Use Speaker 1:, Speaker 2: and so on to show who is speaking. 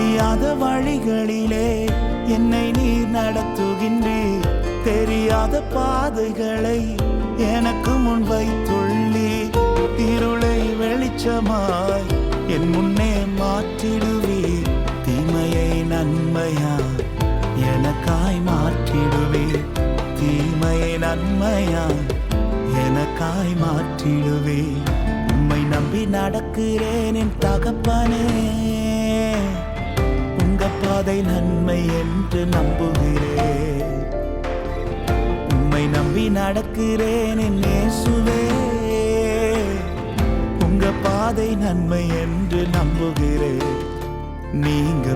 Speaker 1: தெரியாத வழிகளிலே என்னை நீர் நடத்துகின்றீர். தெரியாத பாதைகளை எனக்கு முன் வைத்துள்ளீர். இருளை வெளிச்சமாய் என் முன்னே மாற்றிடுவீர். தீமையை நன்மையா எனக்காய் மாற்றிடுவீர். தீமையை நன்மையா எனக்காய் மாற்றிடுவீர். உம்மை நம்பி நடக்கிறேன் என் தகப்பனே. உங்க பாதை நன்மை என்று நம்புகிறேன். உம்மை நம்பி நடக்கிறேன் என் இயேசுவே. உங்க பாதை நன்மை என்று நம்புகிறேன். நீங்க